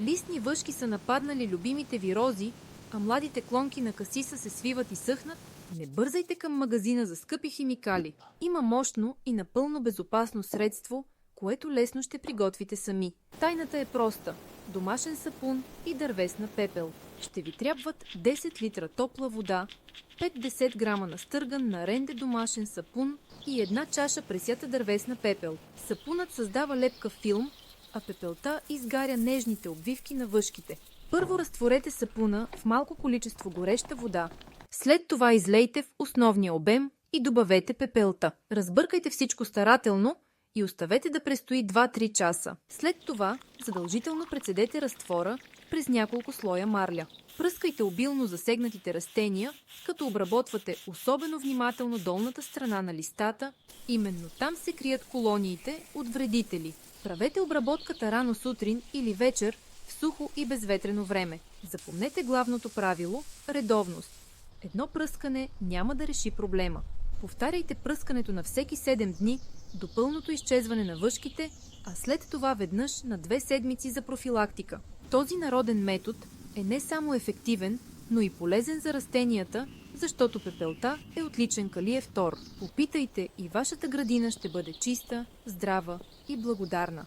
листни въшки са нападнали любимите ви рози, а младите клонки на касиса се свиват и съхнат, не бързайте към магазина за скъпи химикали. Има мощно и напълно безопасно средство, което лесно ще приготвите сами. Тайната е проста – домашен сапун и дървесна пепел. Ще ви трябват 10 литра топла вода, 50 грама настърган на ренде домашен сапун и една чаша пресята дървесна пепел. Сапунът създава лепкав филм, а пепелта изгаря нежните обвивки на въшките. Първо разтворете сапуна в малко количество гореща вода. След това излейте в основния обем и добавете пепелта. Разбъркайте всичко старателно и оставете да престои 2-3 часа. След това задължително прецедете разтвора през няколко слоя марля. Пръскайте обилно засегнатите растения, като обработвате особено внимателно долната страна на листата. Именно там се крият колониите от вредители. Правете обработката рано сутрин или вечер в сухо и безветрено време. Запомнете главното правило – редовност. Едно пръскане няма да реши проблема. Повтаряйте пръскането на всеки 7 дни до пълното изчезване на въшките, а след това веднъж на 2 седмици за профилактика. Този народен метод е не само ефективен, но и полезен за растенията, защото пепелта е отличен калиев тор. Опитайте и вашата градина ще бъде чиста, здрава и благодарна.